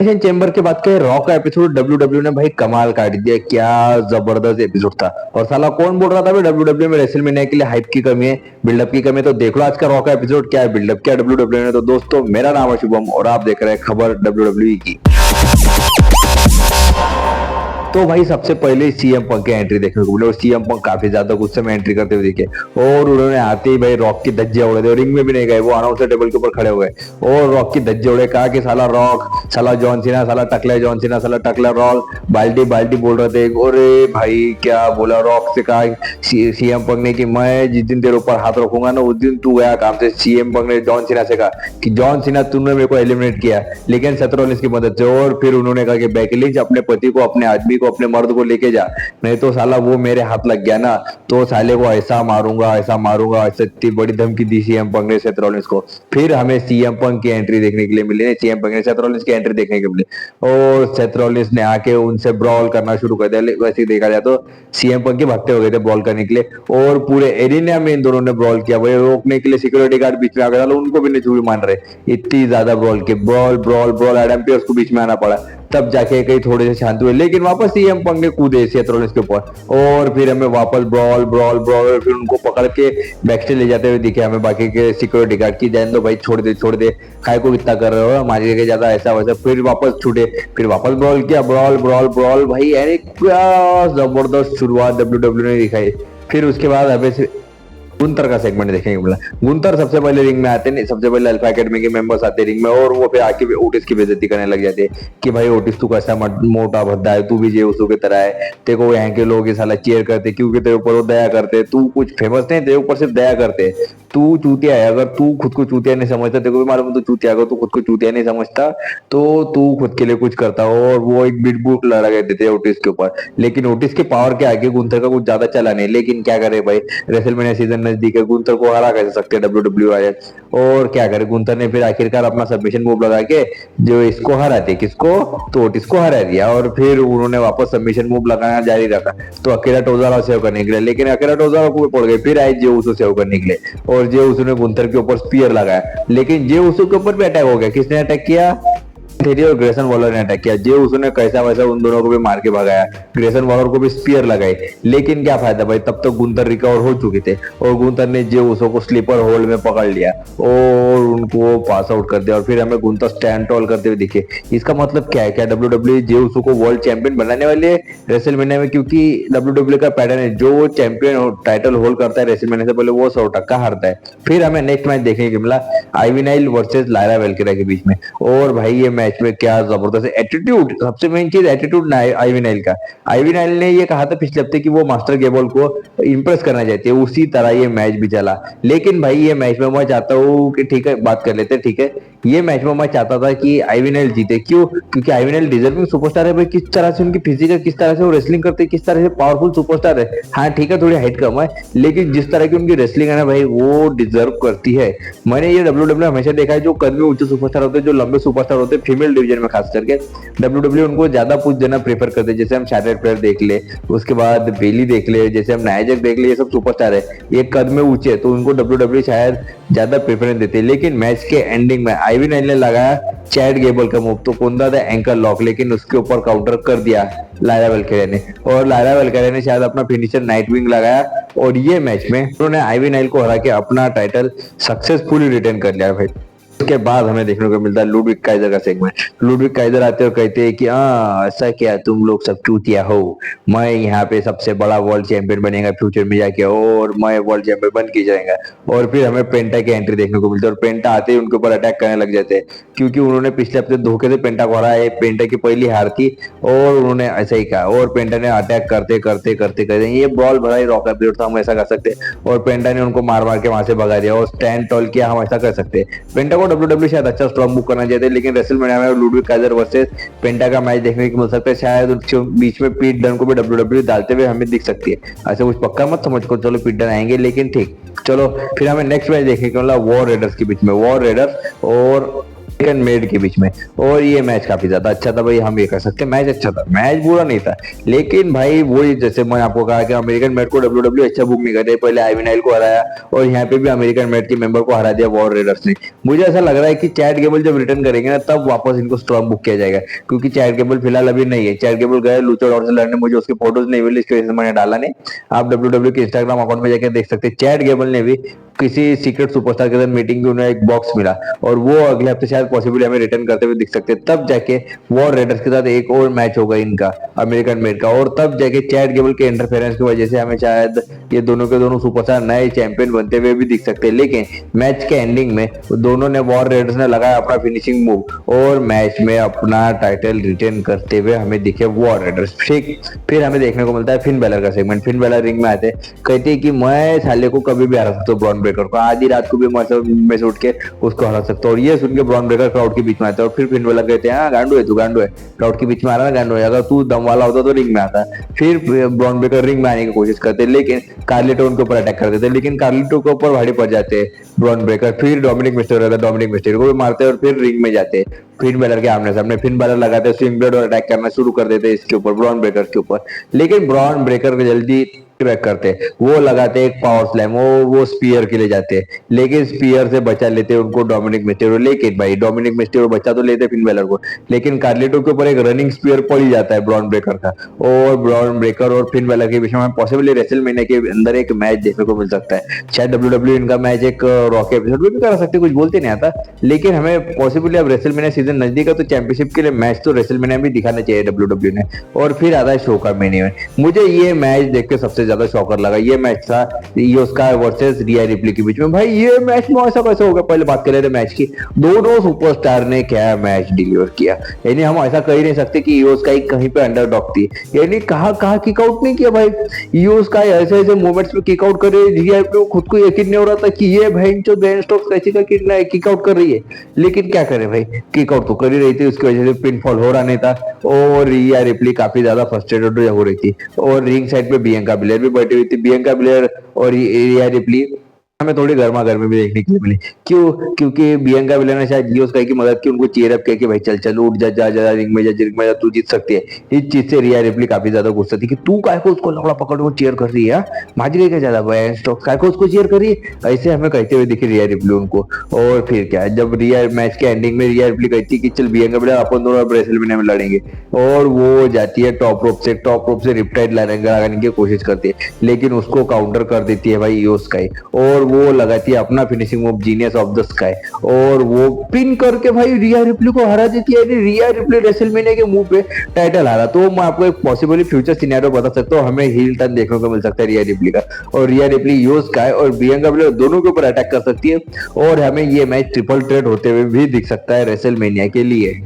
Chamber की बात करें, रॉ का एपिसोड डब्ल्यू ने भाई कमाल काट दिया। क्या जबरदस्त एपिसोड था। और साला कौन बोल रहा था भाई डब्ल्यू में रेसलमेनिया के लिए हाइप की कमी है, बिल्डअप की कमी है। तो देख लो आज का रॉ का एपिसोड क्या है, बिल्डअप क्या डब्ल्यू ने। तो दोस्तों मेरा नाम है शुभम और आप देख रहे हैं खबर डब्ल्यू की। तो भाई सबसे पहले सीएम पंक की एंट्री देखने को मिली और सीएम पंक काफी ज्यादा गुस्से में एंट्री करते हुए दिखे और उन्होंने आते ही भाई रॉक की धज्जियां उड़ा दी और रिंग में भी नहीं गए, वो अनाउंसर टेबल के ऊपर खड़े हो गए और रॉक की धज्जियां उड़े। कहा कि साला रॉक, साला जॉन सीना, साला टकला जॉन सीना, साला टकला रॉक, बाल्टी बाल्टी बोल रहे थे। और भाई क्या बोला रॉक से, कहा सीएम पंक ने कि मैं जिस दिन तेरे ऊपर हाथ रखूंगा ना उस दिन तू गया काम से। सीएम पंक ने जॉन सीना से कहा कि जॉन सीना तुमने मेरे को एलिमिनेट किया लेकिन सेथ रॉलिंस की मदद से। और फिर उन्होंने कहा कि बेकी लिंच अपने पति को, अपने आदमी को, अपने मर्द को लेके जा, नहीं तो साला वो मेरे हाथ लग गया ना तो साले को ऐसा मारूंगा ऐसा मारूंगा। ऐसा इतनी बड़ी धमकी दी सीएम पंक ने सेथ रॉलिंस को। फिर हमें सीएम पंक की एंट्री देखने के लिए मिली, सीएम पंक ने सेथ रॉलिंस की एंट्री देखने के लिए मिली और सेथ रॉलिंस ने आके उनसे ब्रॉल करना शुरू कर दिया। वैसे देखा जाए तो सीएम पंक के भक्ते हो गए थे ब्रॉल करने के लिए और पूरे एरिना में इन दोनों ने ब्रॉल किया। वही रोकने के लिए सिक्योरिटी गार्ड बीच में आ गया, उनको भी नहीं छुरी मान रहे। इतनी ज्यादा ब्रॉल के brawl brawl brawl Adam Pearce को बीच में आना पड़ा, तब जाके कहीं थोड़े से शांत हुए। लेकिन वापस सीएम पंक ने कूदे सेथ रॉलिंस के ऊपर और फिर हमें वापस ब्रॉल ब्रॉल ब्रॉल, फिर उनको पकड़ के बैकस्टेज ले जाते हुए दिखे हमें बाकी के सिक्योरिटी गार्ड की। जान दो भाई, छोड़ दे काय को इतना कर रहे हो, हमारी जगह ज्यादा ऐसा वैसा। फिर वापस छूटे, फिर वापस ब्रॉल किया, ब्रॉल ब्रॉल ब्रॉल। भाई यार क्या जबरदस्त शुरुआत डब्ल्यू ने दिखाई। फिर उसके बाद हमें गुंतर का सेगमेंट देखेंगे मिला। गुंतर सबसे पहले रिंग में आते हैं, सबसे पहले अल्फा एकेडमी के मेंबर्स आते हैं रिंग में और वो फिर आके ओटिस की बेइज्जती करने लग जाते हैं कि भाई ओटिस तू कैसा मोटा भद्दा है, तू भी जे उसो की तरह है, तेरे को यहाँ के लोग ये साला चेयर करते क्योंकि तेरे ऊपर वो दया करते, तू कुछ फेमस नहीं, तेरे ऊपर सिर्फ दया करते। तू चूतिया है, अगर तू खुद को चूतिया नहीं समझता, तेरे को भी मालूम तू चूतिया, अगर तू खुद को चूतिया नहीं समझता तो तू खुद के लिए कुछ करता हो। और वो एक बिट बुट लगा देते ओटिस के ऊपर, लेकिन ओटिस के पावर के आगे गुंथर का कुछ ज्यादा चला नहीं। लेकिन क्या करे भाई, रेसलमेनिया सीजन नजदीक है, गुंथर को हरा कैसे सकते हैं डब्ल्यू आए। और क्या करे, गुंथर ने फिर आखिरकार अपना सबमिशन मूव लगा के जो इसको हराते, किसको, तो ओटिस को हरा दिया। और फिर उन्होंने वापस सबमिशन मूव लगाना जारी रखा तो अकेला टोजारा सेव करने के लिए, लेकिन अकेला टोजारा को पड़ गए। फिर आए जे उसो सेव करने के लिए और जे उसो ने गुंथर के ऊपर स्पीयर लगाया, लेकिन जे उसो के ऊपर भी अटैक हो गया। किसने अटैक किया, थेरी और ग्रेसन वॉलर ने अटैक किया। जे उसने कैसा वैसा उन दोनों को भी मार के भगाया, ग्रेसन वॉलर को भी स्पीयर लगाई। लेकिन क्या फायदा भाई, तब तक गुंथर रिकवर हो चुके थे और गुंथर ने जे उसो को स्लीपर होल्ड में पकड़ लिया और उनको पास आउट कर दिया। और फिर हमें गुंथर स्टैंड टॉल करते हुए दिखे। इसका मतलब क्या है, क्या डब्ल्यू जे उसो को वर्ल्ड चैंपियन बनाने वाले रेसलमेनिया में? क्योंकि डब्ल्यू का पैटर्न है, जो चैंपियन टाइटल होल्ड करता है रेसलमेनिया से पहले वो 100% हारता है। फिर हमें नेक्स्ट मैच देखने को मिला आईवी नाइल वर्सेस लायरा वेलकेरा के बीच में। और भाई ये मैच में क्या जबरदस्त एटीट्यूड, सबसे मेन चीज एटीट्यूड ना आईवी नाइल का। आईवी नाइल ने ये कहा था पिछले हफ्ते कि वो मास्टर गेबल को इंप्रेस करना चाहते हैं, उसी तरह ये मैच भी चला। लेकिन भाई ये मैच में मैं चाहता हूँ कि ठीक है बात कर लेते हैं, ठीक है ये मैच में मैं चाहता था कि आईवी नाइल जीते। क्यों? क्योंकि आईवी नाइल डिजर्विंग सुपरस्टार है भाई। किस तरह से उनकी फिजिक है, किस तरह से वो रेसलिंग करते हैं, किस तरह से पावरफुल सुपरस्टार है। हाँ ठीक है थोड़ी हाइट कम है, लेकिन जिस तरह की उनकी रेसलिंग है ना भाई वो डिजर्व करती है। मैंने ये डब्ल्यू हमेशा देखा है, जो कद में ऊंचे सुपरस्टार होते हैं, जो लंबे सुपरस्टार होते हैं फीमेल डिवीजन में खास करके, डब्ल्यू उनको ज्यादा पुश देना प्रेफर करते हैं। जैसे हम शार्लेट फ्लेयर देख ले, उसके बाद बेली देख ले, जैसे हम नाइजर देख ले, ये सब सुपरस्टार है, ये कद में ऊंचे, तो उनको डब्ल्यू शायद ज्यादा प्रेफरेंस देते हैं। लेकिन मैच के एंडिंग में आईवी नाइल ने लगाया चैड गेबल का मूव, तो कौन था एंकल लॉक, लेकिन उसके ऊपर काउंटर कर दिया लायरा वेलकेरा ने। और लायरा वेलकेरा ने शायद अपना फिनिशर नाइटविंग लगाया और ये मैच में उन्होंने आईवी नाइल को हरा के अपना टाइटल सक्सेसफुली रिटेन कर लिया भाई। उसके बाद हमें देखने को मिलता है लुडविग काइजर का सेगमेंट। लुडविग काइजर आते और कहते हैं कि हाँ ऐसा क्या तुम लोग सब चूतिया हो, मैं यहाँ पे सबसे बड़ा वर्ल्ड चैंपियन बनेगा फ्यूचर में जाके और मैं वर्ल्ड चैंपियन बन के जाएगा। और फिर हमें पेंटा की एंट्री देखने को मिलती है और पेंटा आते ही उनके ऊपर अटैक करने लग जाते हैं, क्योंकि उन्होंने पिछले हफ्ते धोखे से पेंटा को हराया। पेंटा की पहली हार थी और उन्होंने ऐसा ही कहा और पेंटा ने अटैक करते करते करते करते ये बॉल भरा ही रॉक एपिसोड था, हम ऐसा कर सकते और पेंटा ने उनको मार मार के वहां से भगा दिया और स्टैंड टॉल किया, हम ऐसा कर सकते। पेंटा को डब्ल्यू शायद अच्छा स्ट्रॉन्ग बुक करना चाहते, लेकिन रेसलमेनिया में लुडविग काइजर वर्सेस पेंटा का मैच देखने को मिल सकता है। शायद उसके बीच में पीट डन को भी डब्ल्यू डालते हुए हमें दिख सकती है। ऐसे कुछ पक्का मत समझ को, चलो पीट डन आएंगे, लेकिन ठीक चलो। फिर हमें नेक्स्ट मैच देखने को मिला वॉर रेडर्स के बीच में, वॉर रेडर्स और अमेरिकन मेड के बीच में। और ये मैच काफी ज्यादा अच्छा था भाई, हम ये कह सकते हैं मैच अच्छा था, मैच बुरा नहीं था। लेकिन भाई वही जैसे मैंने आपको कहा कि अमेरिकन मेड को डब्ल्यूडब्ल्यू अच्छा बुक नहीं करते, पहले आईवी नाइल को हराया और यहाँ पे भी अमेरिकन मेड के मेंबर को हरा दिया वॉर रेडर्स ने। मुझे ऐसा लग रहा है कि चैट गेबल जब रिटर्न करेंगे ना तब वापस इनको स्ट्रॉन्ग बुक किया जाएगा, क्योंकि चैट गेबल फिलहाल अभी नहीं है। चैट गेबल गए लूचाडोर से लड़ने, मुझे उसके फोटोज नहीं मिले, इसकी वजह से मैंने डाला नहीं। आप डब्ल्यूडब्ल्यू के इंस्टाग्राम अकाउंट में जाकर देख सकते हैं, चैट गेबल ने भी किसी सीक्रेट सुपरस्टार के साथ मीटिंग की उन्हें एक बॉक्स मिला और वो अगले हफ्ते शायद पॉसिबली हमें रिटर्न करते हुए दिख सकते हैं। तब जाके वॉर रेडर्स के साथ एक और मैच होगा इनका अमेरिकन मेड का, और तब जाके चैट गेबल के इंटरफेरेंस की वजह से हमें शायद ये दोनों के दोनों सुपरस्टार नए चैंपियन बनते हुए भी दिख सकते हैं। लेकिन मैच के एंडिंग में दोनों ने वॉर रेडर्स ने लगाया अपना फिनिशिंग मूव और मैच में अपना टाइटल रिटेन करते हुए हमें दिखे वॉर रेडर्स। फिर हमें देखने को मिलता है फिन बेलर का सेगमेंट। फिन बेलर रिंग में आते कहते हैं कि मैं साले को कभी भी हरा सकता हूँ, ब्रॉन ब्रेकर को आधी रात को भी में से उठ के उसको हरा सकता हूँ। और ये सुन के ब्रॉन ब्रेकर क्राउड के बीच में आता है और फिर फिन बेलर कहते हैं हाँ गांडू है तू, गांडू है, क्राउड के बीच में आ रहा है गांडू है, अगर तू दम वाला होता तो रिंग में आता। फिर ब्रॉन ब्रेकर रिंग में आने की कोशिश करते हैं लेकिन कार्लिटो उनके ऊपर अटैक कर देते हैं, लेकिन कार्लिटो के ऊपर भारी पड़ जाते हैं ब्रॉन ब्रेकर। फिर डोमिनिक मिस्टेरियो डोमिनिक मिस्टेरियो को भी मारते हैं और फिर रिंग में जाते हैं फिन बैलर के आमने सामने। फिन बैलर लगाते हैं स्विंग ब्लेड और अटैक करना शुरू कर देते हैं इसके ऊपर, ब्रॉन ब्रेकर के ऊपर। लेकिन ब्रॉन ब्रेकर को जल्दी क्रैक करते, वो लगाते एक पावर स्लैम, वो स्पीयर के लिए जाते हैं लेकिन स्पीयर से बचा लेते हैं उनको डोमिनिक मिस्टेरियो। लेकिन भाई डोमिनिक मिस्टेरियो बचा तो लेते फिन बैलर को, लेकिन कार्लिटो के ऊपर एक रनिंग स्पीयर पड़ ही जाता है ब्रॉन ब्रेकर का, और ब्रॉन ब्रेकर और फिन बैलर के बीच में पॉसिबली रेसलमेनिया के अंदर एक मैच देखने को मिल सकता है। शायद डब्ल्यूडब्ल्यू इनका मैच एक रॉ के एपिसोड में भी करा सकते, कुछ बोलते नहीं आता, लेकिन हमें पॉसिबली अब रेसलमेनिया सीजन नजदीक है तो चैंपियनशिप के लिए मैच तो रेसलमेनिया भी दिखाना चाहिए डब्ल्यूडब्ल्यू ने। और फिर आता है शो का मेन इवेंट। मुझे ये मैच देख के सबसे ज्यादा शॉकर लगा, ये मैच था Iyo Sky versus Rhea Ripley के बीच में। भाई ये मैच में ऐसा कैसे हो गया, पहले बात कर रहे थे मैच की, दोनों सुपरस्टार ने क्या मैच डिलीवर किया। यानी हम ऐसा कह ही नहीं सकते कि ईओ स्काई कहीं पे अंडरडॉग थी, यानी कहा किक आउट नहीं किया भाई। ईओ स्काई ऐसे ऐसे मोमेंट्स में किक आउट कर रही है, रिया रिप्ली खुद को यकीन नहीं हो रहा था कि ये भाई जो बेन स्टोक्स कैसे का किक आउट कर रही है, लेकिन क्या करे भाई, किक आउट तो कर ही रही थी, उसकी वजह से पिनफॉल हो रहा नहीं था और रिया रिप्ली काफी ज्यादा फ्रस्ट्रेटेड हो रही थी। और रिंग साइड पे बियंका बिलेयर भी बैठी हुई थी, बियंका बिलेयर और रिया रिप्ली हमें थोड़ी गर्मा गर्मी भी देखने के लिए मिली। क्यों? क्योंकि बियंका बिलेयर ने शायद ईओ स्काई की मदद की, उनको चीयर अप किया कि भाई चल चल उठ जा जा जा रिंग में जा तू जीत सकती है। इस चीज से रिया रिप्ली काफी ज्यादा गुस्सा थी कि तू काय को उसको लंगड़ा पकड़ को चीयर कर रही है, माज गई क्या ज्यादा भाई स्टॉक, काय को उसको चीयर कर रही है, ऐसे हमें कहते हुए दिखी रिया रिप्ली उनको। और फिर क्या, जब रिया मैच के एंडिंग में रिया रिप्ली कहती है कि चल बियंका बिलेयर अपन दोनों अब रेसलमेनिया में लड़ेंगे, और वो जाती है टॉप रोप से रिपटाइड लगाने की कोशिश करती है, लेकिन उसको काउंटर कर देती है भाई ईओ स्काई, और वो लगाती है अपना finishing move genius of the sky और वो पिन करके भाई रिया रिप्ली को हरा देती है। रिया रिप्ली रेसलमेनिया के मुंह पे टाइटल हारा। तो मैं आपको एक पॉसिबली फ्यूचर सिनेरियो बता सकता हूँ, हमें हील टर्न देखने को मिल सकता है रिया रिप्ली का, और रिया रिप्ली ईओ स्काई और बियंका बिलेयर दोनों के ऊपर अटैक कर सकती है और हमें ये मैच ट्रिपल थ्रेट होते हुए भी दिख सकता है रेसलमेनिया के लिए।